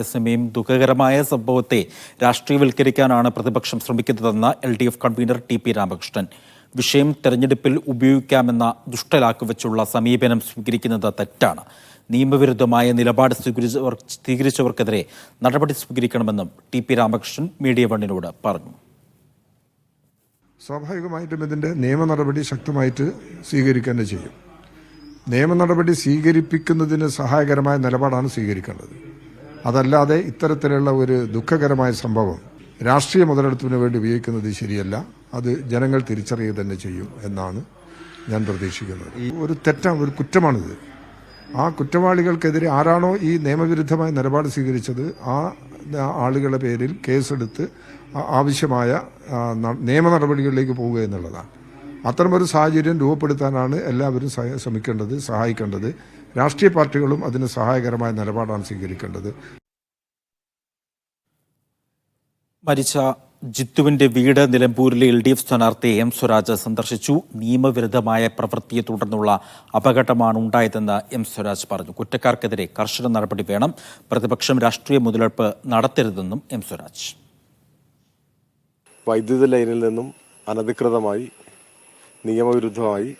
അതേസമയം ദുഃഖകരമായ സംഭവത്തെ രാഷ്ട്രീയവൽക്കരിക്കാനാണ് പ്രതിപക്ഷം ശ്രമിക്കുന്നതെന്ന് LDF കൺവീനർ TP രാമകൃഷ്ണൻ. വിഷയം തെരഞ്ഞെടുപ്പിൽ ഉപയോഗിക്കാമെന്ന ദുഷ്ടലാക്കുവെച്ചുള്ള സമീപനം സ്വീകരിക്കുന്നത് തെറ്റാണ്. നിയമവിരുദ്ധമായ നിലപാട് സ്വീകരിച്ചവർക്കെതിരെ നടപടി സ്വീകരിക്കണമെന്നും TP രാമകൃഷ്ണൻ മീഡിയ വണ്ണിനോട് പറഞ്ഞു. സ്വാഭാവികമായിട്ടും ഇതിൻ്റെ നിയമ നടപടി ശക്തമായിട്ട് സ്വീകരിക്കുക തന്നെ ചെയ്യും. നിയമ നടപടി സ്വീകരിപ്പിക്കുന്നതിന് സഹായകരമായ നിലപാടാണ് സ്വീകരിക്കേണ്ടത്. അതല്ലാതെ ഇത്തരത്തിലുള്ള ഒരു ദുഃഖകരമായ സംഭവം രാഷ്ട്രീയ മുതലെടുപ്പിന് വേണ്ടി ഉപയോഗിക്കുന്നത് ശരിയല്ല. അത് ജനങ്ങൾ തിരിച്ചറിയുക തന്നെ ചെയ്യും എന്നാണ് ഞാൻ പ്രതീക്ഷിക്കുന്നത്. ഒരു ഒരു കുറ്റമാണിത്. ആ കുറ്റവാളികൾക്കെതിരെ ആരാണോ ഈ നിയമവിരുദ്ധമായ നിലപാട് സ്വീകരിച്ചത് ആ ആളുകളുടെ പേരിൽ കേസെടുത്ത് ആവശ്യമായ നിയമ നടപടികളിലേക്ക് പോവുക എന്നുള്ളതാണ്. അത്തരമൊരു സാഹചര്യം രൂപപ്പെടുത്താനാണ് എല്ലാവരും ശ്രമിക്കേണ്ടത്, സഹായിക്കേണ്ടത്. രാഷ്ട്രീയ പാർട്ടികളും അതിന് സഹായകരമായ നിലപാടാണ് സ്വീകരിക്കേണ്ടത്. മരിച്ച ജിത്തുവിന്റെ വീട് നിലമ്പൂരിലെ LDF സ്ഥാനാർത്ഥി M സ്വരാജ് സന്ദർശിച്ചു. നിയമവിരുദ്ധമായ പ്രവൃത്തിയെ തുടർന്നുള്ള അപകടമാണ് ഉണ്ടായതെന്ന് M സ്വരാജ് പറഞ്ഞു. കുറ്റക്കാർക്കെതിരെ കർശന നടപടി വേണം. പ്രതിപക്ഷം രാഷ്ട്രീയ മുതലെടുപ്പ് നടത്തരുതെന്നും M സ്വരാജ്. വൈദ്യുത ലൈനിൽ നിന്നും അനധികൃതമായി നിയമവിരുദ്ധമായി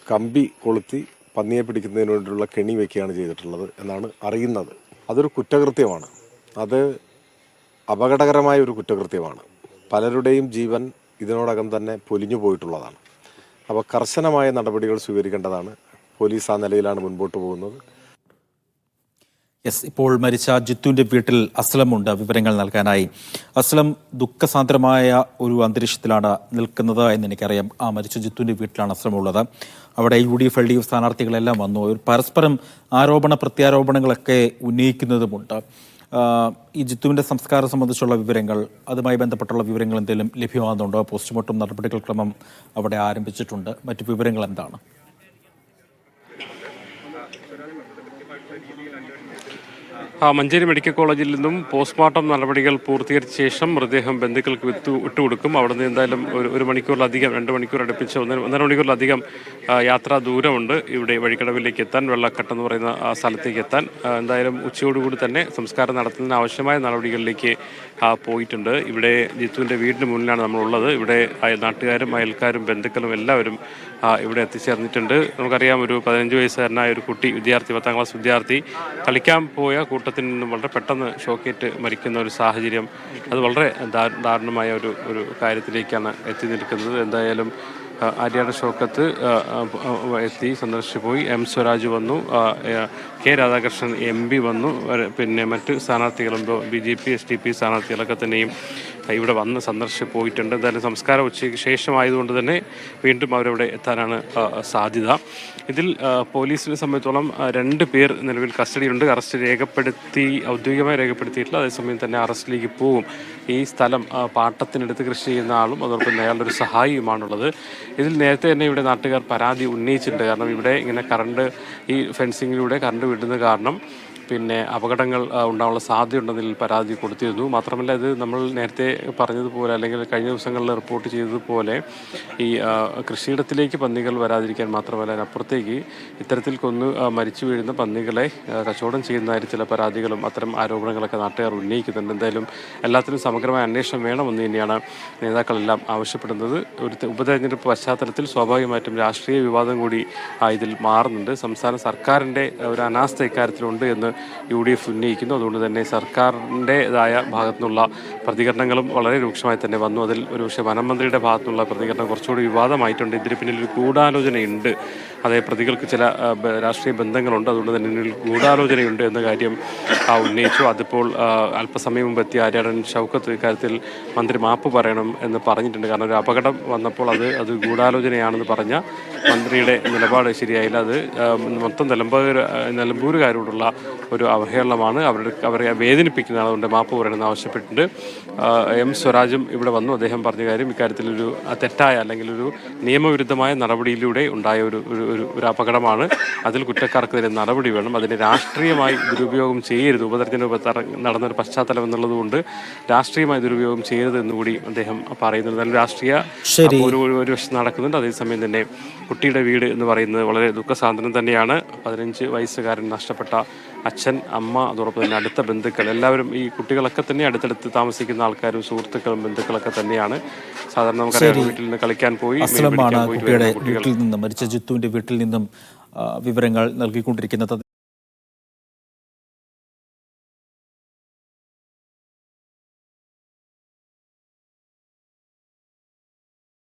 കമ്പി കൊളുത്തി പന്നിയെ പിടിക്കുന്നതിന് വേണ്ടിയുള്ള കെണി വയ്ക്കുകയാണ് ചെയ്തിട്ടുള്ളത് എന്നാണ് അറിയുന്നത്. അതൊരു കുറ്റകൃത്യമാണ്. അത് അപകടകരമായ ഒരു കുറ്റകൃത്യമാണ്. പലരുടെയും ജീവൻ ഇതിനോടകം തന്നെ പൊലിഞ്ഞു പോയിട്ടുള്ളതാണ്. അപ്പോൾ കർശനമായ നടപടികൾ സ്വീകരിക്കേണ്ടതാണ്. പോലീസ് ആ നിലയിലാണ് മുൻപോട്ട് പോകുന്നത്. ഇപ്പോൾ മരിച്ച ജിത്തുവിന്റെ വീട്ടിൽ അസ്ലമുണ്ട് വിവരങ്ങൾ നൽകാനായി. അസ്ലം, ദുഃഖസാന്ദ്രമായ ഒരു അന്തരീക്ഷത്തിലാണ് നിൽക്കുന്നത് എന്ന് എനിക്കറിയാം. ആ മരിച്ച ജിത്തുവിന്റെ വീട്ടിലാണ് അസ്ലമുള്ളത്. അവിടെ UDF LDF സ്ഥാനാർത്ഥികളെല്ലാം വന്നു. പരസ്പരം ആരോപണ പ്രത്യാരോപണങ്ങളൊക്കെ ഉന്നയിക്കുന്നതുമുണ്ട്. ഈ ജിത്തുവിന്റെ സംസ്കാരം സംബന്ധിച്ചുള്ള വിവരങ്ങൾ, അതുമായി ബന്ധപ്പെട്ടുള്ള വിവരങ്ങൾ എന്തെങ്കിലും ലഭ്യമാകുന്നുണ്ടോ? പോസ്റ്റ്മോർട്ടം നടപടികൾ ക്രമം അവിടെ ആരംഭിച്ചിട്ടുണ്ട്. മറ്റു വിവരങ്ങൾ എന്താണ്? മഞ്ചേരി മെഡിക്കൽ കോളേജിൽ നിന്നും പോസ്റ്റ്മോർട്ടം നടപടികൾ പൂർത്തീകരിച്ച ശേഷം മൃതദേഹം ബന്ധുക്കൾക്ക് വിട്ടുകൊടുക്കും. അവിടെ നിന്ന് എന്തായാലും ഒരു മണിക്കൂറിലധികം, 2 മണിക്കൂർ അടുപ്പിച്ച് 1.5 മണിക്കൂറിലധികം യാത്രാ ദൂരമുണ്ട് ഇവിടെ വഴിക്കടവിലേക്ക് എത്താൻ, വെള്ളക്കെട്ടെന്ന് പറയുന്ന ആ സ്ഥലത്തേക്ക് എത്താൻ. എന്തായാലും ഉച്ചയോടുകൂടി തന്നെ സംസ്കാരം നടത്തുന്നതിന് ആവശ്യമായ നടപടികളിലേക്ക് പോയിട്ടുണ്ട്. ഇവിടെ ജിത്തുവിൻ്റെ വീടിന് മുന്നിലാണ് നമ്മളുള്ളത്. ഇവിടെ നാട്ടുകാരും അയൽക്കാരും ബന്ധുക്കളും എല്ലാവരും ഇവിടെ എത്തിച്ചേർന്നിട്ടുണ്ട്. നമുക്കറിയാം, ഒരു 15 വയസ്സുകാരനായ ഒരു കുട്ടി, 10ാം ക്ലാസ് വിദ്യാർത്ഥി, കളിക്കാൻ പോയ കൂട്ടത്തിൽ നിന്നും വളരെ പെട്ടെന്ന് ഷോക്കേറ്റ് മരിക്കുന്ന ഒരു സാഹചര്യം, അത് വളരെ ദാരുണമായ ഒരു കാര്യത്തിലേക്കാണ് എത്തി നിൽക്കുന്നത്. എന്തായാലും ആര്യാടൻ ഷൗക്കത്ത് എത്തി, സന്ദർശിച്ചു പോയി. M സ്വരാജ് വന്നു, K രാധാകൃഷ്ണൻ MP വന്നു, പിന്നെ മറ്റ് സ്ഥാനാർത്ഥികളും BJP SDP സ്ഥാനാർത്ഥികളൊക്കെ തന്നെയും ഇവിടെ വന്ന് സന്ദർശിച്ച് പോയിട്ടുണ്ട്. എന്തായാലും സംസ്കാരം ഉച്ചയ്ക്ക് ശേഷമായതുകൊണ്ട് തന്നെ വീണ്ടും അവരവിടെ എത്താനാണ് സാധ്യത. ഇതിൽ പോലീസിനെ സംബന്ധിച്ചോളം 2 പേർ നിലവിൽ കസ്റ്റഡിയിലുണ്ട്. അറസ്റ്റ് ഔദ്യോഗികമായി രേഖപ്പെടുത്തിയിട്ടില്ല. അതേസമയം തന്നെ അറസ്റ്റിലേക്ക് പോകും. ഈ സ്ഥലം പാട്ടത്തിനെടുത്ത് കൃഷി ചെയ്യുന്ന ആളും അതോടൊപ്പം അയാളുടെ ഒരു സഹായിയുമാണുള്ളത്. ഇതിൽ നേരത്തെ തന്നെ ഇവിടെ നാട്ടുകാർ പരാതി ഉന്നയിച്ചിട്ടുണ്ട്. കാരണം ഇവിടെ ഇങ്ങനെ ഈ ഫെൻസിങ്ങിലൂടെ കറണ്ട് വിടുന്ന കാരണം പിന്നെ അപകടങ്ങൾ ഉണ്ടാവാനുള്ള സാധ്യതയുണ്ടെന്നതിൽ പരാതി കൊടുത്തിരുന്നു. മാത്രമല്ല, ഇത് നമ്മൾ നേരത്തെ പറഞ്ഞതുപോലെ, അല്ലെങ്കിൽ കഴിഞ്ഞ ദിവസങ്ങളിൽ റിപ്പോർട്ട് ചെയ്തതുപോലെ, ഈ കൃഷിയിടത്തിലേക്ക് പന്നികൾ വരാതിരിക്കാൻ മാത്രമല്ല, അതിനപ്പുറത്തേക്ക് ഇത്തരത്തിൽ മരിച്ചു വീഴുന്ന പന്നികളെ കച്ചവടം ചെയ്യുന്നതായി ചില പരാതികളും അത്തരം ആരോപണങ്ങളൊക്കെ നാട്ടുകാർ ഉന്നയിക്കുന്നുണ്ട്. എന്തായാലും എല്ലാത്തിനും സമഗ്രമായ അന്വേഷണം വേണമെന്ന് തന്നെയാണ് നേതാക്കളെല്ലാം ആവശ്യപ്പെടുന്നത്. ഒരു ഉപതെരഞ്ഞെടുപ്പ് പശ്ചാത്തലത്തിൽ സ്വാഭാവികമായിട്ടും രാഷ്ട്രീയ വിവാദം കൂടി ഇതിൽ മാറുന്നുണ്ട്. സംസ്ഥാന സർക്കാരിൻ്റെ ഒരു അനാസ്ഥ ഇക്കാര്യത്തിലുണ്ട് എന്ന് UDF ഉന്നയിക്കുന്നു. അതുകൊണ്ട് തന്നെ സർക്കാരിൻ്റെതായ ഭാഗത്തുനിന്നുള്ള പ്രതികരണങ്ങളും വളരെ രൂക്ഷമായി തന്നെ വന്നു. അതിൽ ഒരുപക്ഷെ വനമന്ത്രിയുടെ ഭാഗത്തുനിന്നുള്ള പ്രതികരണം കുറച്ചുകൂടി വിവാദമായിട്ടുണ്ട്. ഇതിന് പിന്നിൽ ഒരു ഗൂഢാലോചനയുണ്ട്, അതേ പ്രതികൾക്ക് ചില രാഷ്ട്രീയ ബന്ധങ്ങളുണ്ട്, അതുകൊണ്ട് തന്നെ ഇതിൽ ഗൂഢാലോചനയുണ്ട് എന്ന കാര്യം ഉന്നയിച്ചു. അതിപ്പോൾ അല്പസമയം മുമ്പ് എത്തിയ ആര്യാടൻ ഷൗക്കത്ത് ഇക്കാര്യത്തിൽ മന്ത്രി മാപ്പ് പറയണം എന്ന് പറഞ്ഞിട്ടുണ്ട്. കാരണം ഒരു അപകടം വന്നപ്പോൾ അത് ഗൂഢാലോചനയാണെന്ന് പറഞ്ഞ മന്ത്രിയുടെ നിലപാട് ശരിയായില്ല. അത് മൊത്തം നിലമ്പൂരുകാരോടുള്ള ഒരു അവഹേളനമാണ്, അവരെ വേദനിപ്പിക്കുന്നതാണ്. അതുകൊണ്ട് മാപ്പ് പറയണമെന്ന് ആവശ്യപ്പെട്ടിട്ടുണ്ട്. M സ്വരാജും ഇവിടെ വന്നു. അദ്ദേഹം പറഞ്ഞ കാര്യം, ഇക്കാര്യത്തിലൊരു തെറ്റായ അല്ലെങ്കിൽ ഒരു നിയമവിരുദ്ധമായ നടപടിയിലൂടെ ഉണ്ടായ ഒരു അപകടമാണ്. അതിൽ കുറ്റക്കാർക്കെതിരെ നടപടി വേണം. അതിനെ രാഷ്ട്രീയമായി ദുരുപയോഗം ചെയ്യരുത്. ഉപതെരഞ്ഞെടുപ്പ് നടന്നൊരു പശ്ചാത്തലം എന്നുള്ളതുകൊണ്ട് രാഷ്ട്രീയമായി ദുരുപയോഗം ചെയ്യരുത് എന്നുകൂടി അദ്ദേഹം പറയുന്നുണ്ട്. നല്ല രാഷ്ട്രീയ ഒരു വശം നടക്കുന്നുണ്ട്. അതേസമയം തന്നെ കുട്ടിയുടെ വീട് എന്ന് പറയുന്നത് വളരെ ദുഃഖസാന്ദ്രം തന്നെയാണ്. 15 വയസ്സുകാരൻ നഷ്ടപ്പെട്ട അച്ഛൻ, അമ്മ, അതോടൊപ്പം തന്നെ അടുത്ത ബന്ധുക്കൾ എല്ലാവരും, ഈ കുട്ടികളൊക്കെ തന്നെ അടുത്തടുത്ത് താമസിക്കുന്ന ആൾക്കാരും സുഹൃത്തുക്കളും ബന്ധുക്കളൊക്കെ തന്നെയാണ്. സാധാരണ നമുക്കറിയാം, വീട്ടിൽ നിന്ന് കളിക്കാൻ പോയി അസ്ലമാണ് കുട്ടിയുടെ വീട്ടിൽ നിന്നും, മരിച്ച ജിത്തുവിന്റെ വീട്ടിൽ നിന്നും വിവരങ്ങൾ നൽകിക്കൊണ്ടിരിക്കുന്നത്.